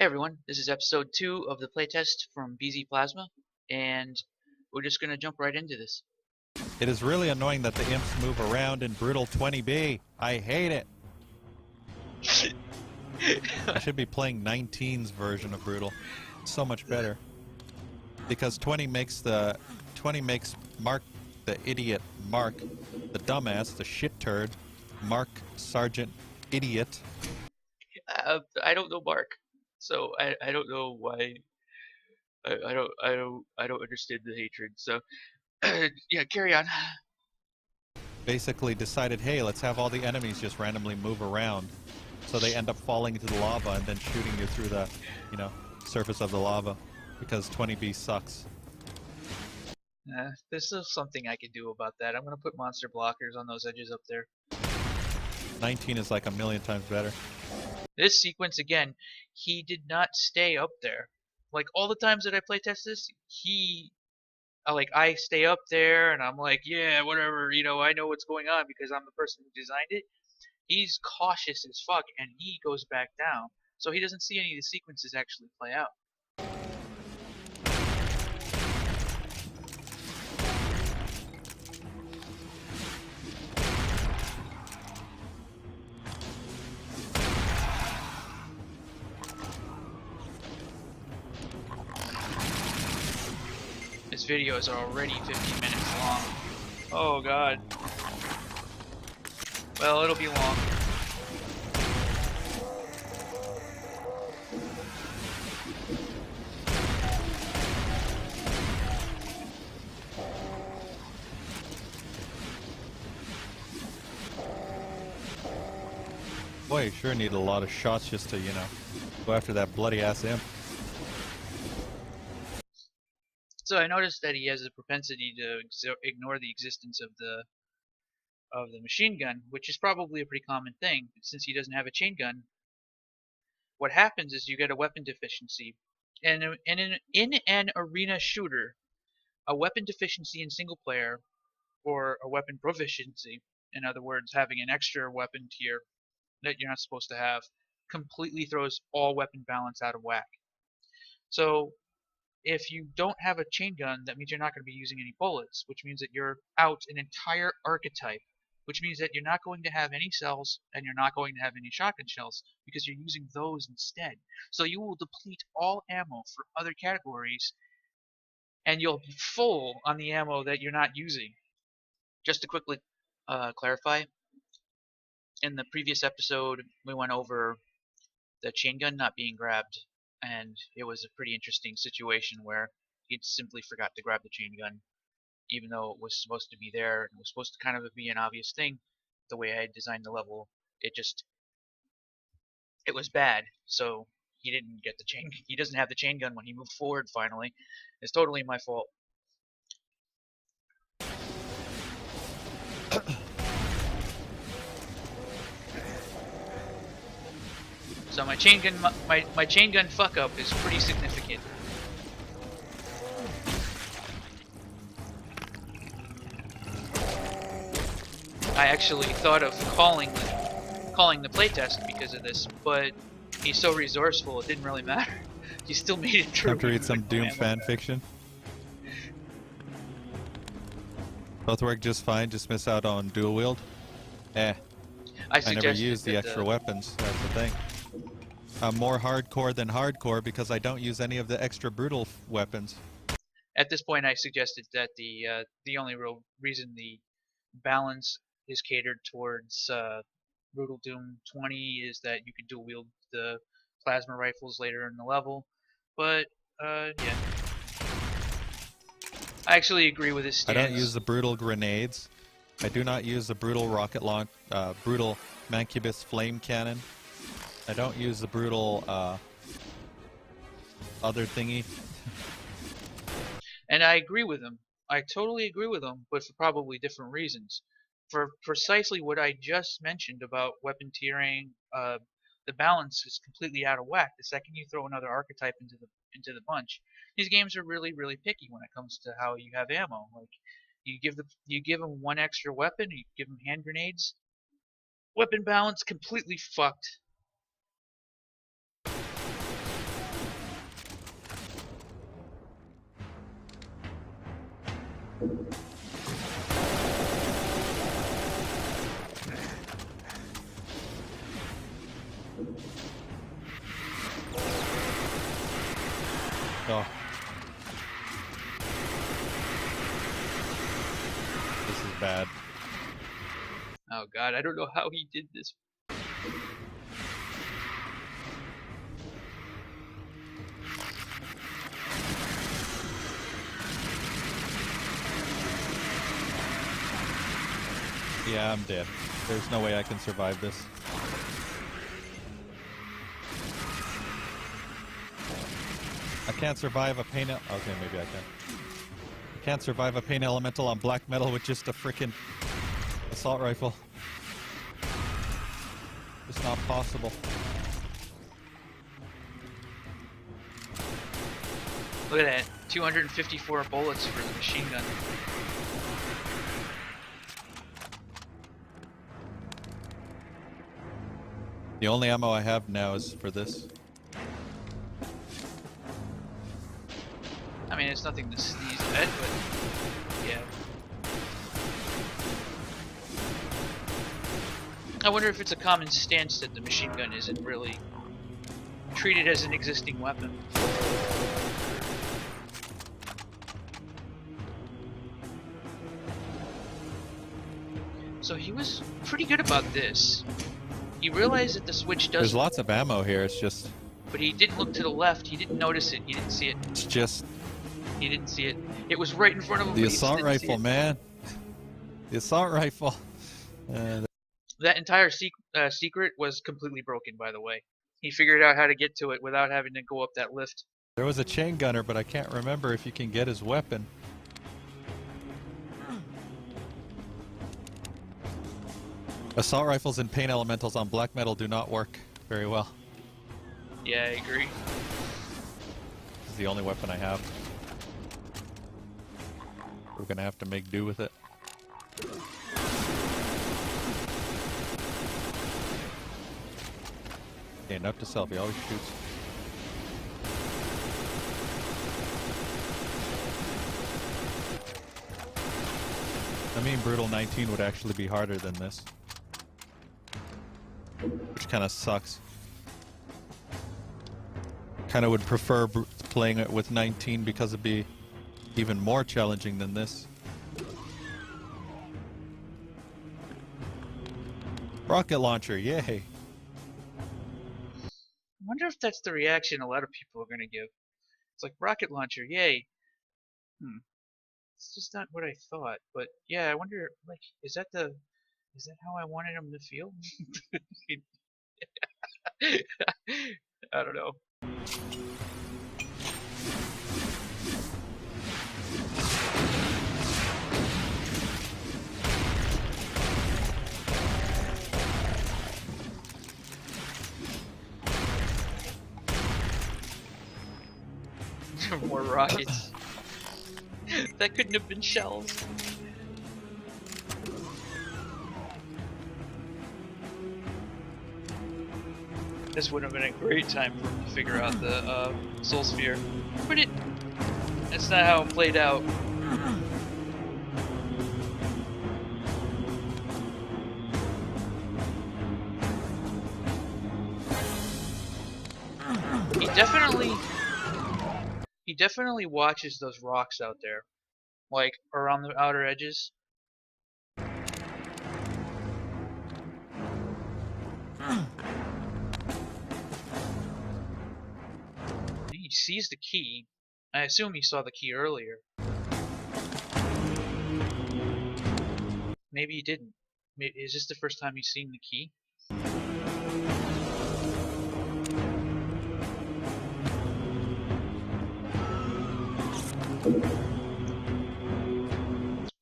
Hey everyone, this is episode 2 of the playtest from BZ Plasma, and we're just gonna jump right into this. It is really annoying that the imps move around in Brutal 20B. I hate it. I should be playing 19's version of Brutal. It's so much better. Because 20 makes Mark the idiot, Mark the dumbass, the shit turd, Mark Sergeant idiot. I don't know Mark, so I don't know why. I don't understand the hatred. So yeah, carry on. Basically decided, hey, let's have all the enemies just randomly move around. So they end up falling into the lava and then shooting you through the, surface of the lava. Because 20B sucks. There's still something I can do about that. I'm gonna put monster blockers on those edges up there. 19 is like a million times better. This sequence again, he did not stay up there. Like all the times that I playtest this, I stay up there and I'm like, yeah, whatever, I know what's going on because I'm the person who designed it. He's cautious as fuck and he goes back down. So he doesn't see any of the sequences actually play out. This video is already 15 minutes long. Oh god. Well, it'll be long. Boy, you sure need a lot of shots just to, go after that bloody ass imp. So I noticed that he has a propensity to ignore the existence of the machine gun, which is probably a pretty common thing since he doesn't have a chain gun. What happens is you get a weapon deficiency, and in an arena shooter, a weapon deficiency in single player, or a weapon proficiency, in other words, having an extra weapon tier that you're not supposed to have, completely throws all weapon balance out of whack. So if you don't have a chain gun, that means you're not going to be using any bullets, which means that you're out an entire archetype, which means that you're not going to have any cells and you're not going to have any shotgun shells because you're using those instead. So you will deplete all ammo for other categories and you'll be full on the ammo that you're not using. Just to quickly clarify, in the previous episode we went over the chain gun not being grabbed, and it was a pretty interesting situation where he simply forgot to grab the chain gun, even though it was supposed to be there and it was supposed to kind of be an obvious thing. The way I had designed the level, it was bad. So he didn't get the chain. He doesn't have the chain gun when he moved forward. Finally, it's totally my fault. So my chain gun fuck up is pretty significant. I actually thought of calling the playtest because of this, but he's so resourceful it didn't really matter. He still made it through. Have to read some Doom fan fiction. Both work just fine, just miss out on dual wield. I never use the extra weapons, that's the thing. I'm more hardcore than hardcore because I don't use any of the extra brutal weapons. At this point I suggested that the only real reason the balance is catered towards Brutal Doom 20 is that you can dual wield the plasma rifles later in the level, but yeah. I actually agree with his stance. I don't use the brutal grenades. I do not use the brutal rocket launch, brutal Mancubus flame cannon. I don't use the brutal other thingy. And I agree with him. I totally agree with him, but for probably different reasons. For precisely what I just mentioned about weapon tiering, the balance is completely out of whack the second you throw another archetype into the bunch. These games are really, really picky when it comes to how you have ammo. Like you give them one extra weapon, you give them hand grenades. Weapon balance completely fucked. Oh. This is bad. Oh god, I don't know how he did this. Yeah, I'm dead. There's no way I can survive this. I can't survive a pain. Okay, maybe I can. I can't survive a pain elemental on black metal with just a frickin' assault rifle. It's not possible. Look at that, 254 bullets for the machine gun. The only ammo I have now is for this. I mean, it's nothing to sneeze at, but yeah. I wonder if it's a common stance that the machine gun isn't really treated as an existing weapon. So he was pretty good about this. He realized that the switch There's doesn't... lots of ammo here, it's just... But he didn't look to the left, he didn't notice it, he didn't see it. It's just... He didn't see it. It was right in front of him. The but he just assault didn't see rifle, it. man. The assault rifle. That entire secret was completely broken, by the way. He figured out how to get to it without having to go up that lift. There was a chain gunner, but I can't remember if you can get his weapon. Assault rifles and pain elementals on black metal do not work very well. Yeah, I agree. This is the only weapon I have. We're gonna have to make do with it. Okay, note to self, he always shoots. I mean, Brutal 19 would actually be harder than this. Which kind of sucks. Kind of would prefer playing it with 19 because it'd be even more challenging than this. Rocket launcher, yay! I wonder if that's the reaction a lot of people are going to give. It's like, rocket launcher, yay. It's just not what I thought. But yeah, I wonder, like, is that how I wanted him to feel? I don't know. More rockets. That couldn't have been shells. This would have been a great time for him to figure out the Soul Sphere. But that's not how it played out. He definitely watches those rocks out there, like around the outer edges. He sees the key. I assume he saw the key earlier. Maybe he didn't. Is this the first time he's seen the key? It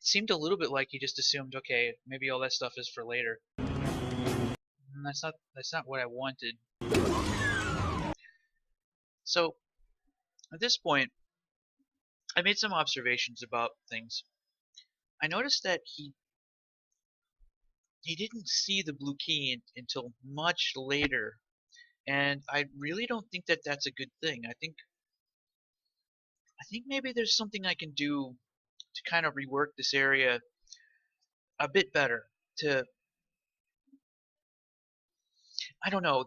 seemed a little bit like he just assumed, okay, maybe all that stuff is for later. And that's not what I wanted. So at this point, I made some observations about things. I noticed that he didn't see the blue key until much later, and I really don't think that that's a good thing. I think maybe there's something I can do to kind of rework this area a bit better. To I don't know.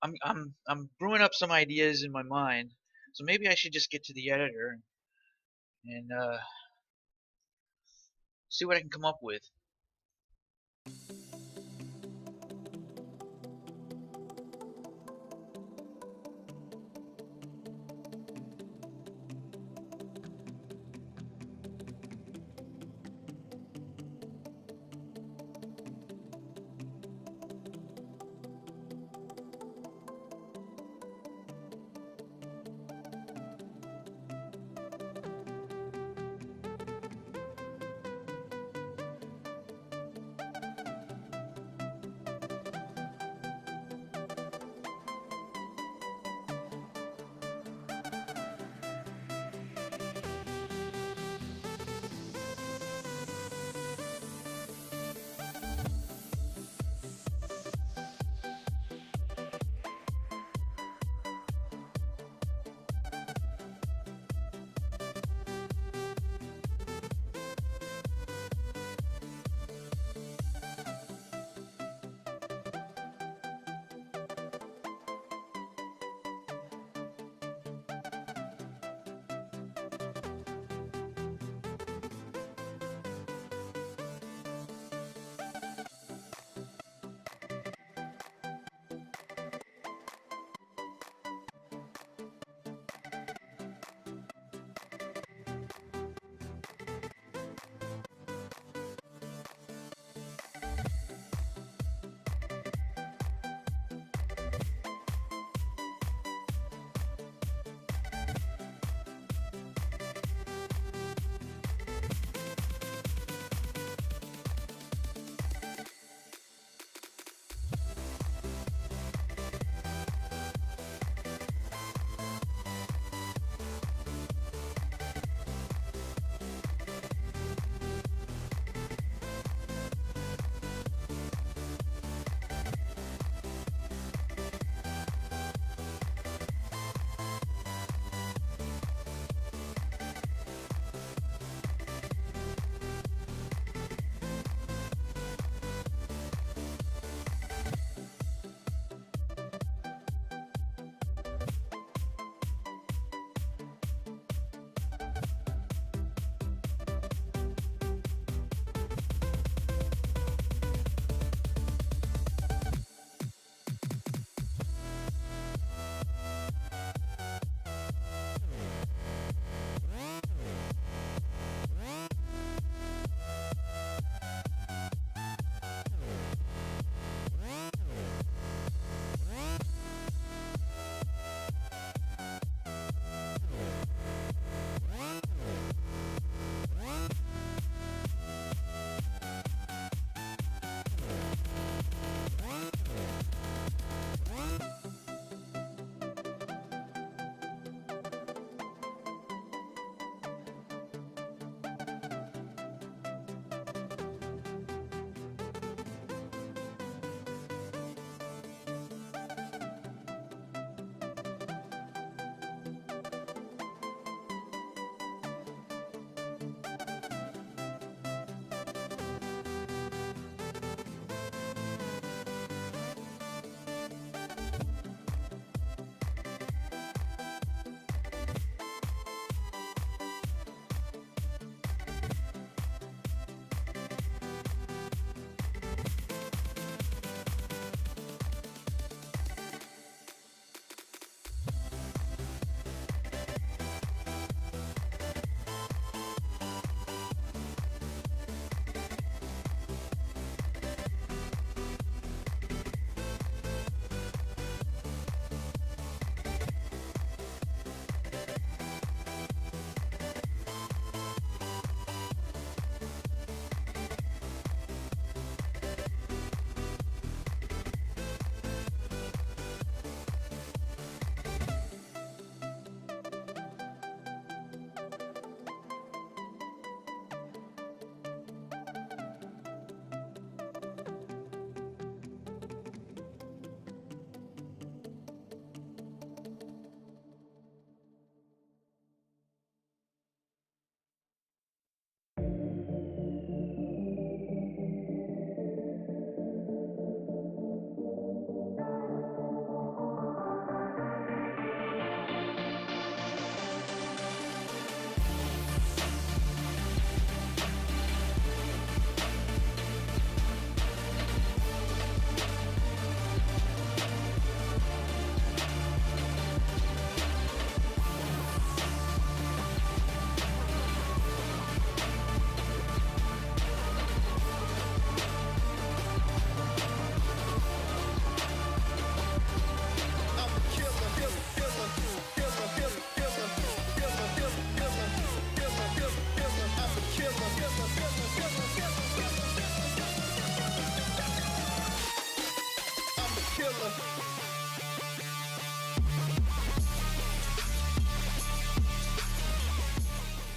I'm brewing up some ideas in my mind, so maybe I should just get to the editor and see what I can come up with.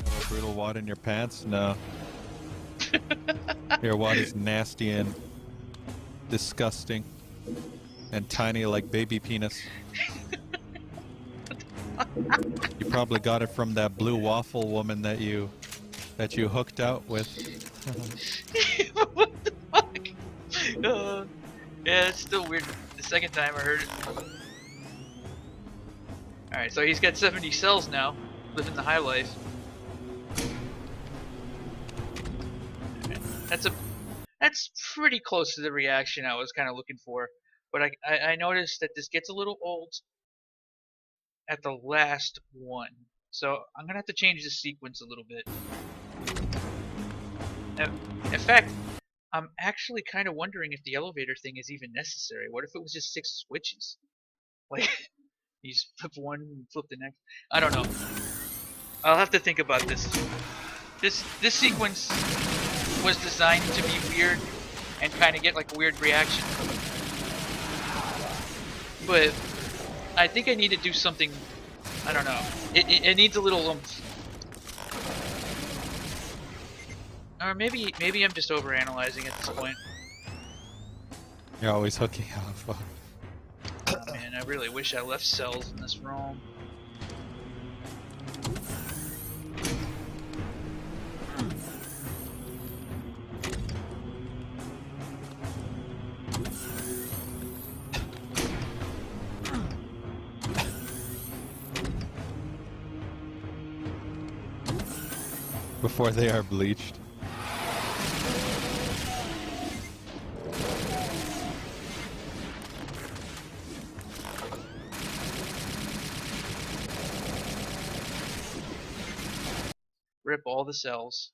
Have a brutal wad in your pants? No. Your wad is nasty and disgusting and tiny like baby penis. You probably got it from that blue waffle woman that you hooked out with. What the fuck? Yeah, it's still weird. The second time I heard it. Alright, so he's got 70 cells now, living the high life. That's pretty close to the reaction I was kind of looking for. But I noticed that this gets a little old at the last one. So I'm going to have to change the sequence a little bit. Now, in fact, I'm actually kind of wondering if the elevator thing is even necessary. What if it was just 6 switches? Like, you just flip one and flip the next. I don't know. I'll have to think about this. This sequence was designed to be weird and kind of get like a weird reaction. But I think I need to do something. I don't know. It needs a little oomph. Or maybe I'm just overanalyzing at this point. You're always hooking up. Oh man, I really wish I left cells in this room. Before they are bleached. Rip all the cells.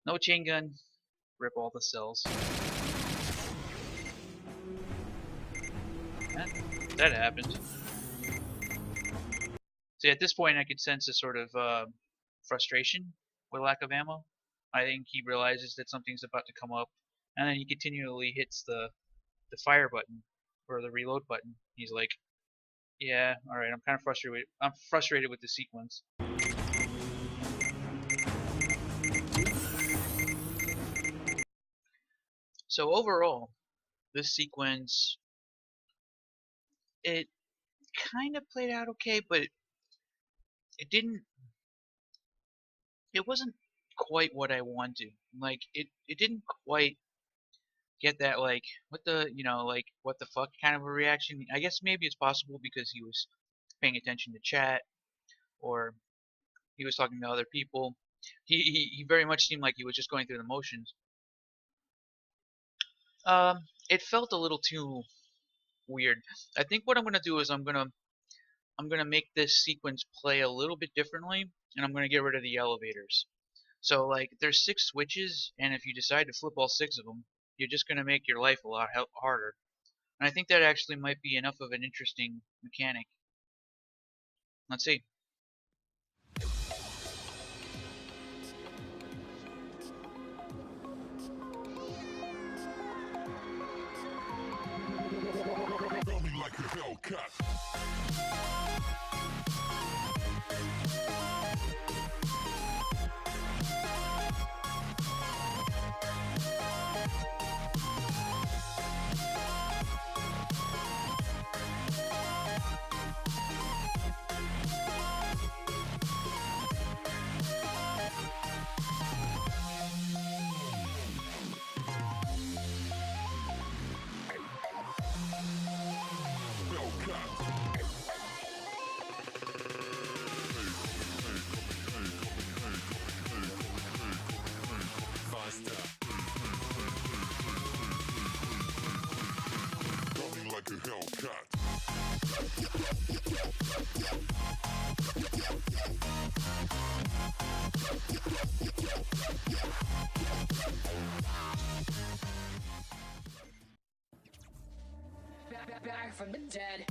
No chain gun. Rip all the cells. That happened. See, at this point I could sense a sort of frustration with lack of ammo. I think he realizes that something's about to come up, and then he continually hits the fire button or the reload button. He's like, "Yeah, all right, I'm kind of frustrated. I'm frustrated with the sequence." So overall, this sequence, it kind of played out okay, but it didn't. It wasn't quite what I wanted. Like it didn't quite get that like what the like what the fuck kind of a reaction. I guess maybe it's possible because he was paying attention to chat or he was talking to other people. He very much seemed like he was just going through the motions. It felt a little too weird. I think what I'm gonna do is I'm gonna make this sequence play a little bit differently, and I'm gonna get rid of the elevators. So like there's 6 switches, and if you decide to flip all 6 of them, you're just gonna make your life a lot harder. And I think that actually might be enough of an interesting mechanic. Let's see. Like a Hellcat. Like a Hellcat. Back from the dead.